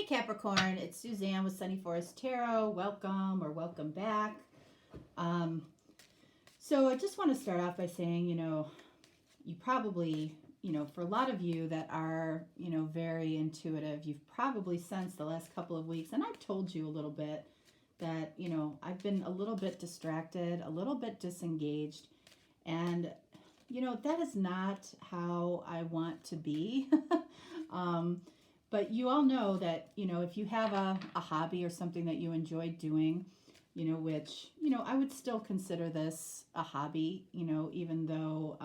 Capricorn, it's Suzanne with Sunny Forest Tarot. Welcome or welcome back. So I just want to start off by saying, you probably, for a lot of you that are, very intuitive, you've probably sensed the last couple of weeks, and I've told you a little bit that, I've been a little bit distracted, a little bit disengaged, and, that is not how I want to be. But you all know that, if you have a hobby or something that you enjoy doing, which, I would still consider this a hobby, even though,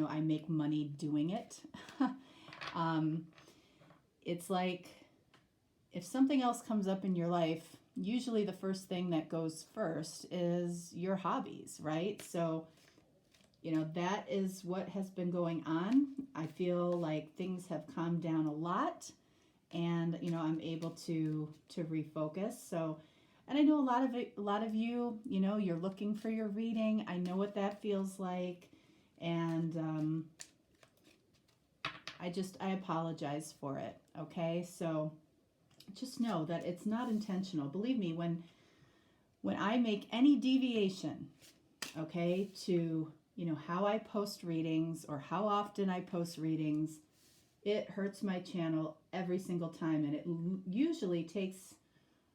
I make money doing it. It's like if something else comes up in your life, usually the first thing that goes first is your hobbies, right? So, that is what has been going on. I feel like things have calmed down a lot, and I'm able to refocus. So, and I know a lot of you, you're looking for your reading. I know what that feels like, and I apologize for it. Okay, so just know that it's not intentional. Believe me, when I make any deviation, okay, to how I post readings or how often I post readings, it hurts my channel every single time, and it usually takes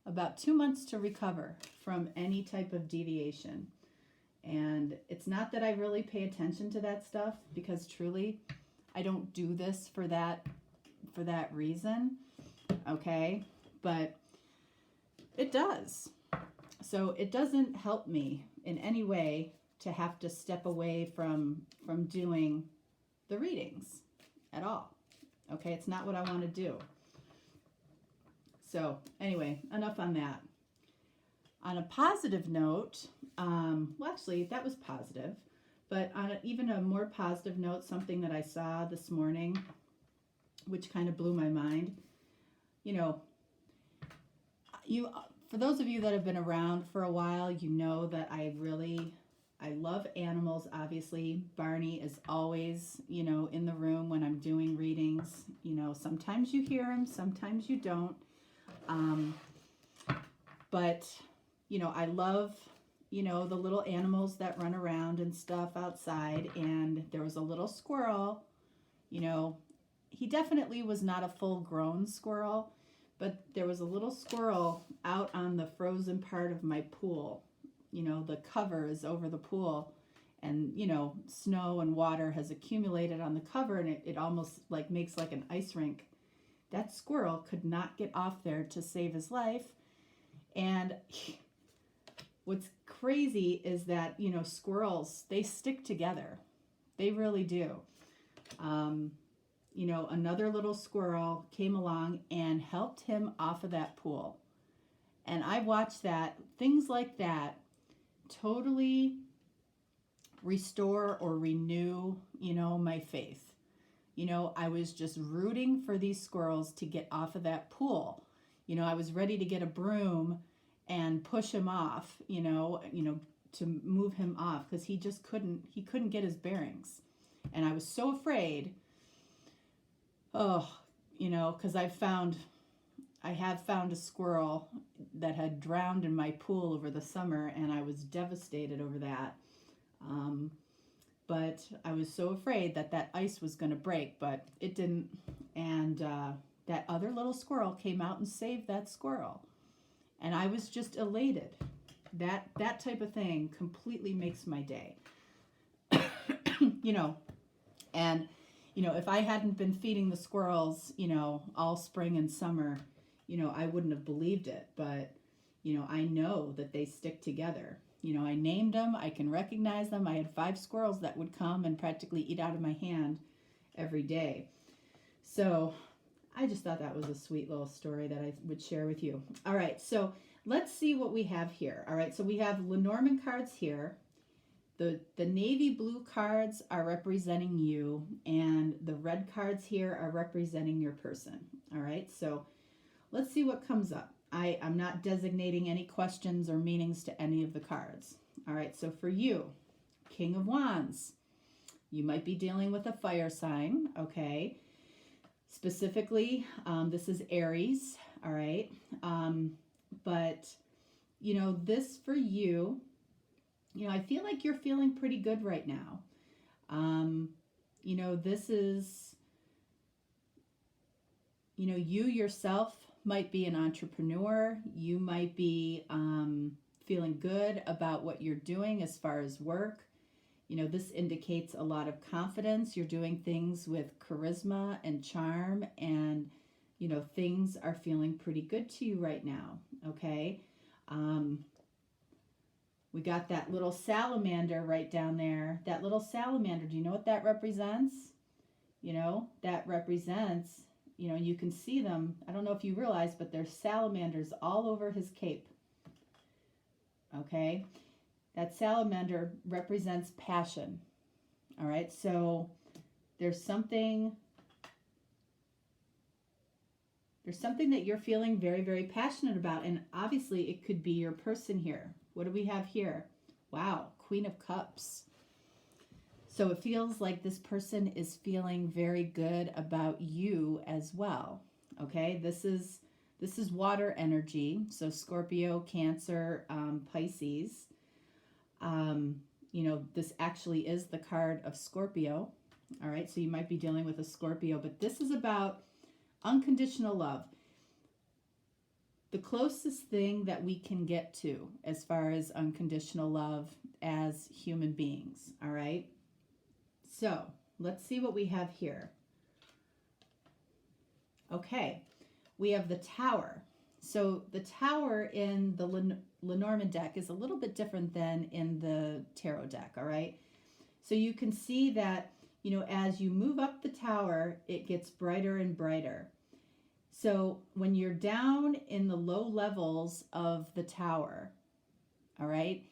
about 2 months to recover from any type of deviation. And it's not that I really pay attention to that stuff, because truly I don't do this for that reason, okay? But it does. So it doesn't help me in any way to have to step away from doing the readings at all. Okay, it's not what I want to do. So anyway, enough on that. On a positive note, well, actually, that was positive, but on even a more positive note, something that I saw this morning, which kind of blew my mind. For those of you that have been around for a while, you know that I love animals, obviously. Barney is always, in the room when I'm doing readings. Sometimes you hear him, sometimes you don't. But, I love, the little animals that run around and stuff outside. And there was a little squirrel, he definitely was not a full-grown squirrel, but there was a little squirrel out on the frozen part of my pool. The cover is over the pool, and, snow and water has accumulated on the cover, and it almost like makes like an ice rink. That squirrel could not get off there to save his life. And what's crazy is that, squirrels, they stick together. They really do. Another little squirrel came along and helped him off of that pool. And I watched things like that totally restore or renew, my faith. I was just rooting for these squirrels to get off of that pool. I was ready to get a broom and push him off, to move him off, because he couldn't get his bearings. And I was so afraid, because I have found a squirrel that had drowned in my pool over the summer, and I was devastated over that. But I was so afraid that ice was going to break, but it didn't. And that other little squirrel came out and saved that squirrel. And I was just elated. That type of thing completely makes my day. And, if I hadn't been feeding the squirrels, all spring and summer, I wouldn't have believed it. But, I know that they stick together. I named them. I can recognize them. I had 5 squirrels that would come and practically eat out of my hand every day. So I just thought that was a sweet little story that I would share with you. All right, so let's see what we have here. All right, so we have Lenormand cards here. The navy blue cards are representing you, and the red cards here are representing your person. All right, so let's see what comes up. I'm not designating any questions or meanings to any of the cards. All right, so for you, King of Wands, you might be dealing with a fire sign, okay? Specifically, this is Aries, all right? But, this for you, I feel like you're feeling pretty good right now. This is, you yourself might be an entrepreneur. You might be feeling good about what you're doing as far as work. This indicates a lot of confidence. You're doing things with charisma and charm, and, things are feeling pretty good to you right now, okay? We got that little salamander right down there. That little salamander, do you know what that represents? That represents, you can see them. I don't know if you realize, but there's salamanders all over his cape. Okay? That salamander represents passion. All right? So there's something that you're feeling very, very passionate about, and obviously it could be your person here. What do we have here? Wow, Queen of Cups. So it feels like this person is feeling very good about you as well. Okay, this is water energy. So Scorpio, Cancer, Pisces. This actually is the card of Scorpio. All right, so you might be dealing with a Scorpio, but this is about unconditional love. The closest thing that we can get to as far as unconditional love as human beings, all right? So let's see what we have here. Okay, we have the Tower. So the Tower in the Lenormand deck is a little bit different than in the Tarot deck, all right? So you can see that, as you move up the Tower, it gets brighter and brighter. So when you're down in the low levels of the Tower, all right,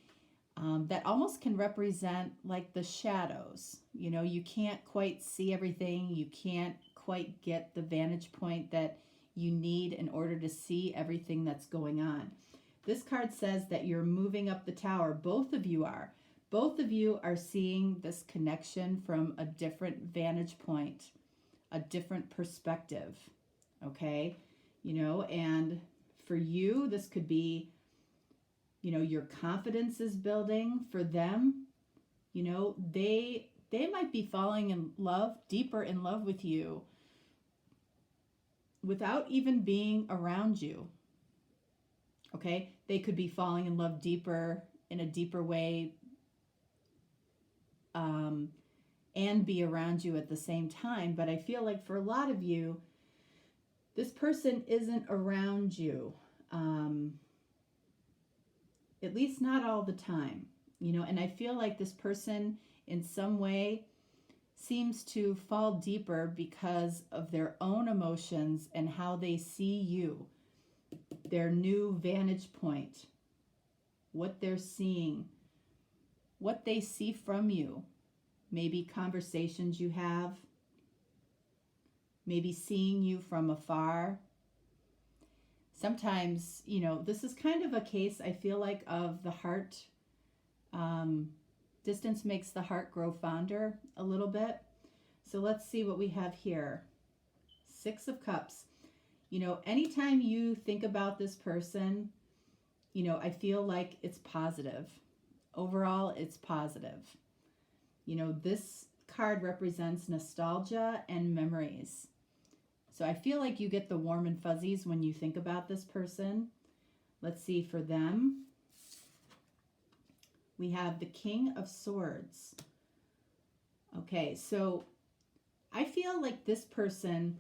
that almost can represent like the shadows. You can't quite see everything. You can't quite get the vantage point that you need in order to see everything that's going on. This card says that you're moving up the Tower. Both of you are. Both of you are seeing this connection from a different vantage point, a different perspective. Okay, and for you, this could be, your confidence is building. For them, they might be falling in love, deeper in love with you without even being around you. Okay, they could be falling in love deeper, in a deeper way, and be around you at the same time. But I feel like for a lot of you, this person isn't around you, at least not all the time, and I feel like this person in some way seems to fall deeper because of their own emotions and how they see you, their new vantage point, what they're seeing, what they see from you, maybe conversations you have, maybe seeing you from afar. Sometimes, this is kind of a case, I feel like, of the heart. Distance makes the heart grow fonder a little bit. So let's see what we have here. 6 of Cups. Anytime you think about this person, I feel like it's positive. Overall, it's positive. This card represents nostalgia and memories. So I feel like you get the warm and fuzzies when you think about this person. Let's see for them. We have the King of Swords. Okay, so I feel like this person,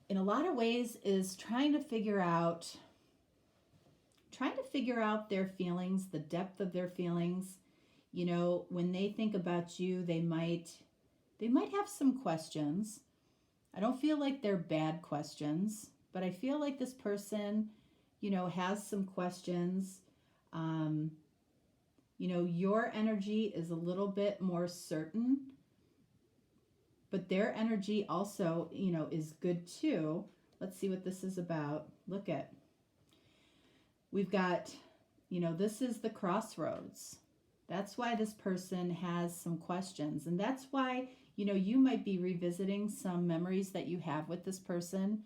in a lot of ways, is trying to figure out their feelings, the depth of their feelings. When they think about you, they might have some questions. I don't feel like they're bad questions, but I feel like this person, has some questions. Your energy is a little bit more certain, but their energy also, is good too. Let's see what this is about. Look at, we've got, this is the crossroads. That's why this person has some questions, and that's why you might be revisiting some memories that you have with this person.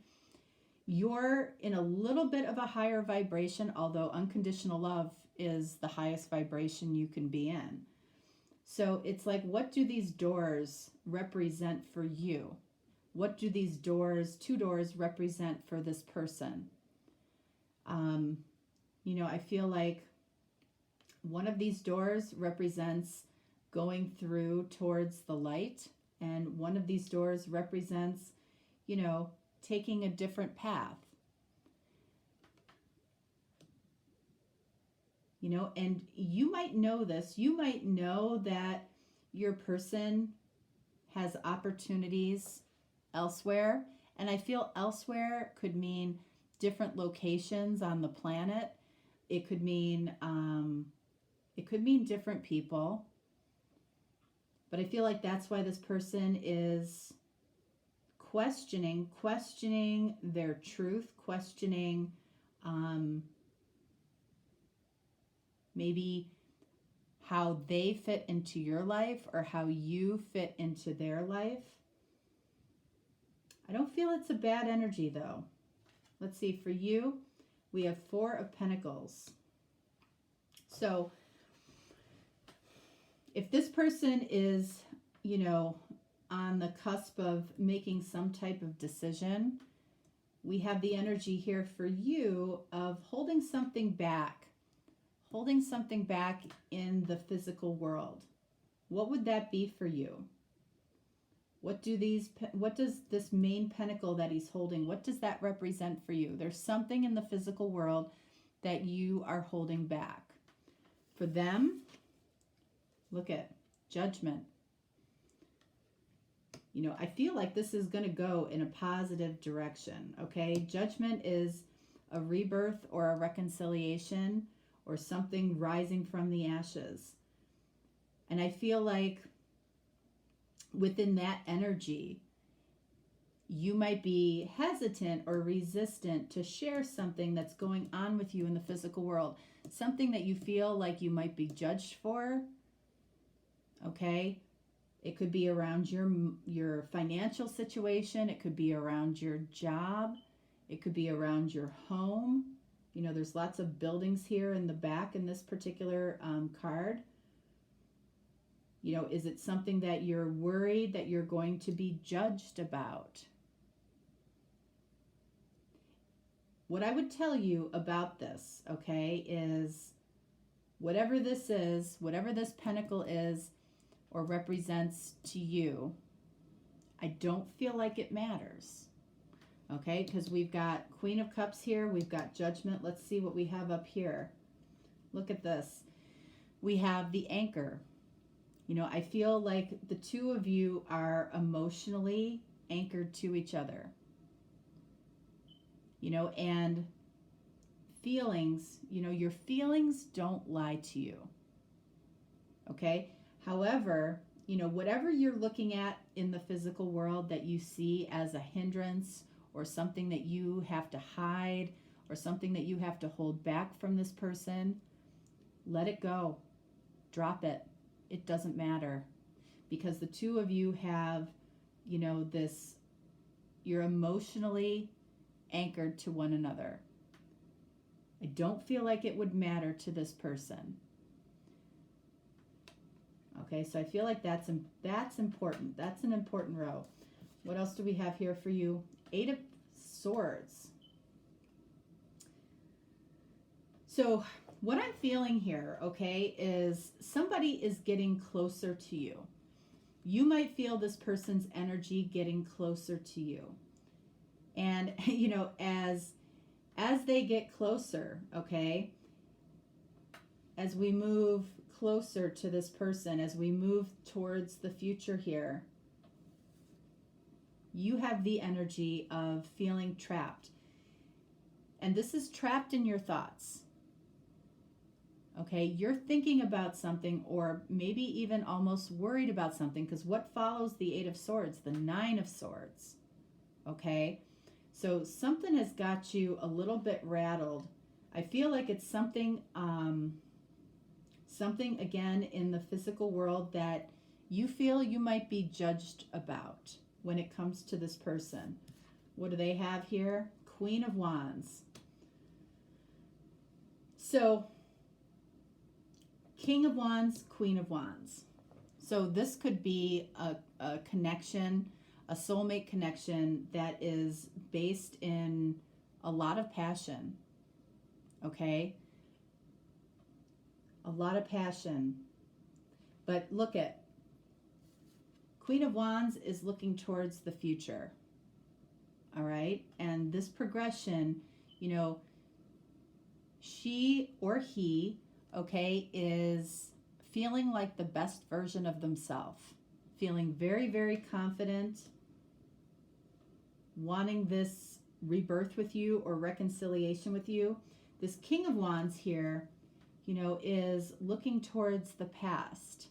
You're in a little bit of a higher vibration, although unconditional love is the highest vibration you can be in. So it's like, what do these doors represent for you? What do these two doors represent for this person? I feel like one of these doors represents going through towards the light, and one of these doors represents, taking a different path. And you might know this. You might know that your person has opportunities elsewhere. And I feel elsewhere could mean different locations on the planet. It could mean different people. But I feel like that's why this person is questioning their truth, questioning maybe how they fit into your life or how you fit into their life. I don't feel it's a bad energy though. Let's see, for you, we have 4 of Pentacles. So if this person is, on the cusp of making some type of decision, we have the energy here for you of holding something back in the physical world. What would that be for you? What does this main pentacle that he's holding, what does that represent for you? There's something in the physical world that you are holding back. For them, look at Judgment. I feel like this is going to go in a positive direction, okay? Judgment is a rebirth or a reconciliation or something rising from the ashes. And I feel like within that energy, you might be hesitant or resistant to share something that's going on with you in the physical world, something that you feel like you might be judged for, okay? It could be around your financial situation. It could be around your job. It could be around your home. There's lots of buildings here in the back in this particular card. Is it something that you're worried that you're going to be judged about? What I would tell you about this, okay, is whatever this is, whatever this pentacle is or represents to you, I don't feel like it matters. Okay, because we've got Queen of Cups here, we've got Judgment. Let's see what we have up here. Look at this. We have the Anchor. I feel like the two of you are emotionally anchored to each other. And feelings, your feelings don't lie to you. Okay? However, whatever you're looking at in the physical world that you see as a hindrance or something that you have to hide or something that you have to hold back from this person, let it go. Drop it. It doesn't matter, because the two of you have, you're emotionally anchored to one another. I don't feel like it would matter to this person. Okay, so I feel like that's important. That's an important row. What else do we have here for you? 8 of Swords. So what I'm feeling here, okay, is somebody is getting closer to you. You might feel this person's energy getting closer to you. And, as they get closer, okay, as we move closer to this person, as we move towards the future here, you have the energy of feeling trapped. And this is trapped in your thoughts. Okay, you're thinking about something, or maybe even almost worried about something, because what follows the 8 of Swords? The 9 of Swords. Okay, so something has got you a little bit rattled. I feel like it's something again in the physical world that you feel you might be judged about when it comes to this person. What do they have here? Queen of Wands. So, King of Wands, Queen of Wands. So this could be a connection, a soulmate connection that is based in a lot of passion, okay? A lot of passion. But look at, Queen of Wands is looking towards the future, all right? And this progression, you know, she or he, okay, is feeling like the best version of themselves, feeling very, very confident, wanting this rebirth with you or reconciliation with you. This King of Wands here, you know, is looking towards the past.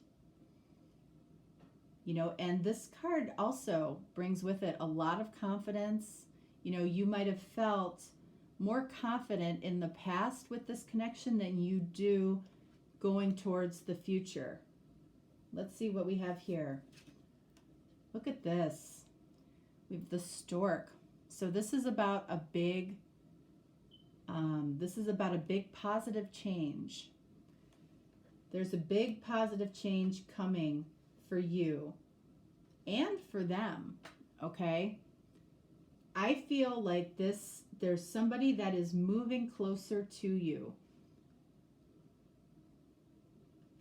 You know, and this card also brings with it a lot of confidence. You know, you might have felt more confident in the past with this connection than you do going towards the future. Let's see what we have here. Look at this. We have the stork. So this is about a big, positive change. There's a big positive change coming for you and for them, okay? I feel like there's somebody that is moving closer to you.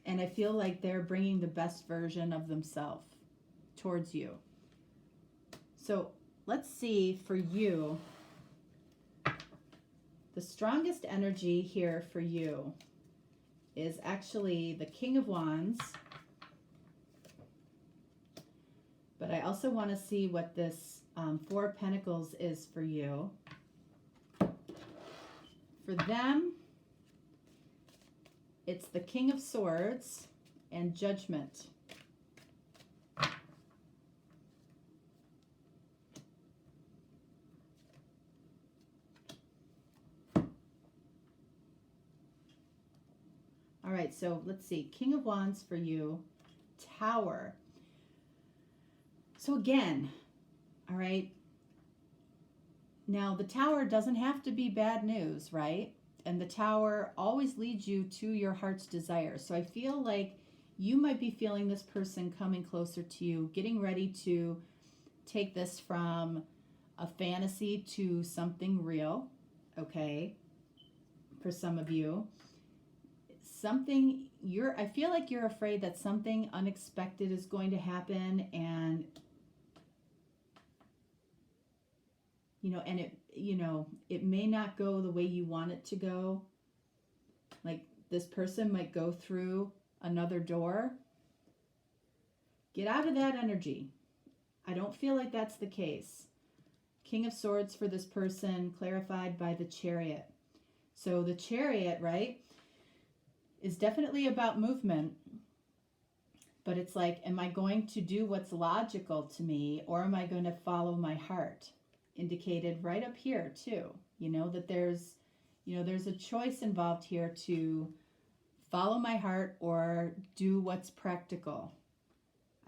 And I feel like they're bringing the best version of themselves towards you. So let's see for you, the strongest energy here for you is actually the King of Wands. But I also want to see what this Four of Pentacles is for you. For them, it's the King of Swords and Judgment. All right, so let's see. King of Wands for you, Tower. So again, all right, now the Tower doesn't have to be bad news, right? And the Tower always leads you to your heart's desire. So I feel like you might be feeling this person coming closer to you, getting ready to take this from a fantasy to something real, okay? For some of you. I feel like you're afraid that something unexpected is going to happen, and it may not go the way you want it to go. Like this person might go through another door. Get out of that energy. I don't feel like that's the case. King of Swords for this person, clarified by the Chariot. So the Chariot, right, is definitely about movement. But it's like, am I going to do what's logical to me, or am I going to follow my heart? Indicated right up here too, that there's a choice involved here to follow my heart or do what's practical.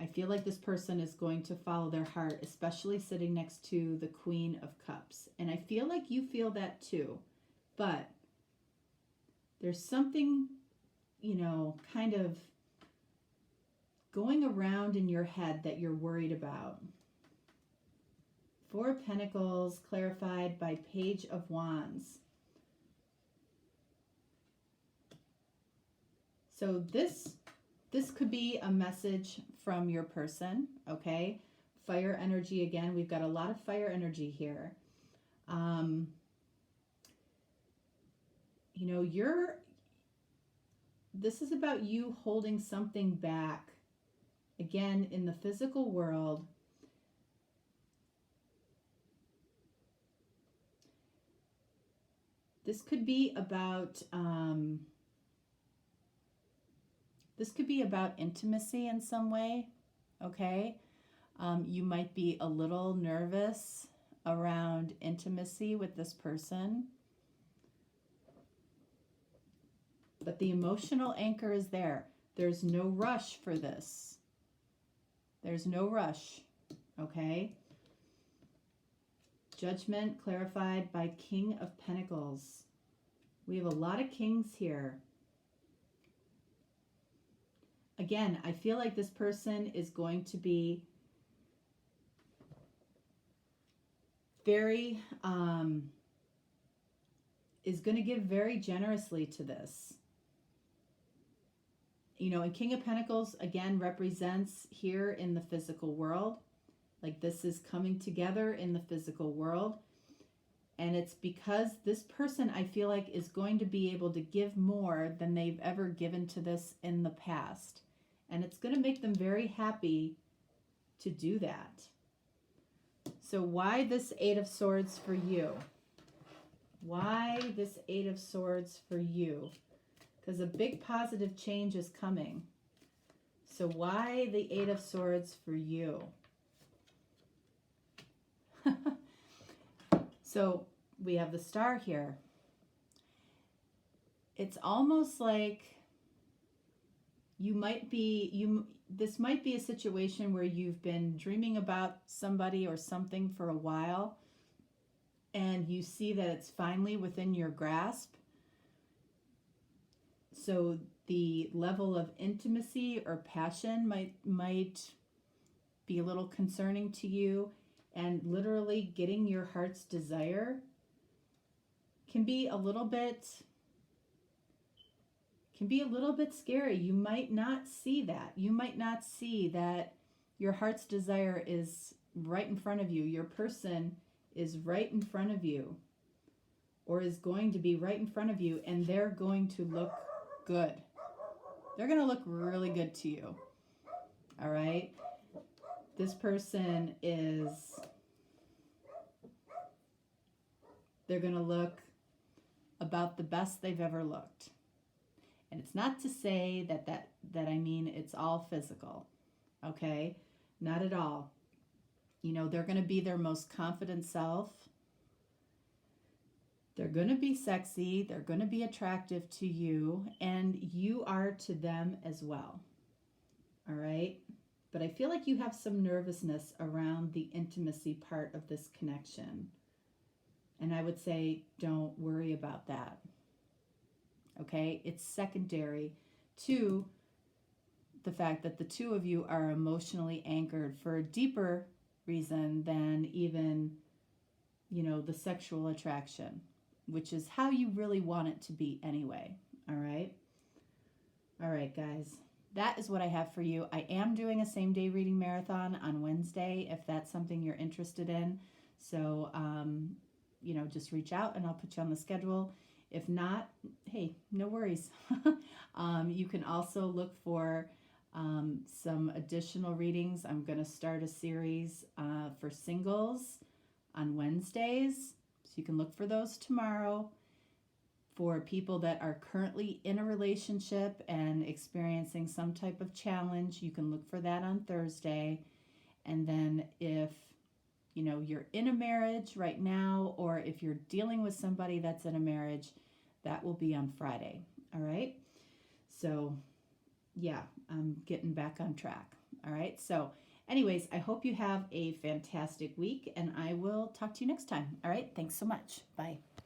I feel like this person is going to follow their heart, especially sitting next to the Queen of Cups. And I feel like you feel that too, but there's something, kind of going around in your head that you're worried about. Four of Pentacles, clarified by Page of Wands. So this could be a message from your person, okay? Fire energy again. We've got a lot of fire energy here. This is about you holding something back. Again, in the physical world, this could be about intimacy in some way, okay? You might be a little nervous around intimacy with this person, but the emotional anchor is there. There's no rush for this, There's no rush, okay? Judgment clarified by King of Pentacles. We have a lot of kings here. Again, I feel like this person is going to be very, is going to give very generously to this. You know, and King of Pentacles, again, represents here in the physical world. Like this is coming together in the physical world. And it's because this person, I feel like, is going to be able to give more than they've ever given to this in the past. And it's going to make them very happy to do that. So why this Eight of Swords for you? Why this Eight of Swords for you? Because a big positive change is coming. So why the Eight of Swords for you? So we have the Star here. It's almost like you might be, this might be a situation where you've been dreaming about somebody or something for a while, and you see that it's finally within your grasp. So the level of intimacy or passion might be a little concerning to you, and literally getting your heart's desire can be a little bit scary. You might not see that. You might not see that your heart's desire is right in front of you. Your person is right in front of you, or is going to be right in front of you, and they're going to look good. They're going to look really good to you. All right? This person is, they're going to look about the best they've ever looked. And it's not to say that I mean it's all physical, okay? Not at all. You know, they're going to be their most confident self. They're going to be sexy. They're going to be attractive to you, and you are to them as well, all right? But I feel like you have some nervousness around the intimacy part of this connection. And I would say, don't worry about that. Okay? It's secondary to the fact that the two of you are emotionally anchored for a deeper reason than even, you know, the sexual attraction, which is how you really want it to be anyway. All right? All right, guys. That is what I have for you. I am doing a same-day reading marathon on Wednesday if that's something you're interested in. So, you know, just reach out and I'll put you on the schedule. If not, hey, no worries. You can also look for some additional readings. I'm going to start a series for singles on Wednesdays. So you can look for those tomorrow. For people that are currently in a relationship and experiencing some type of challenge, you can look for that on Thursday. And then if, you know, you're in a marriage right now, or if you're dealing with somebody that's in a marriage, that will be on Friday. All right. So yeah, I'm getting back on track. All right. So anyways, I hope you have a fantastic week, and I will talk to you next time. All right. Thanks so much. Bye.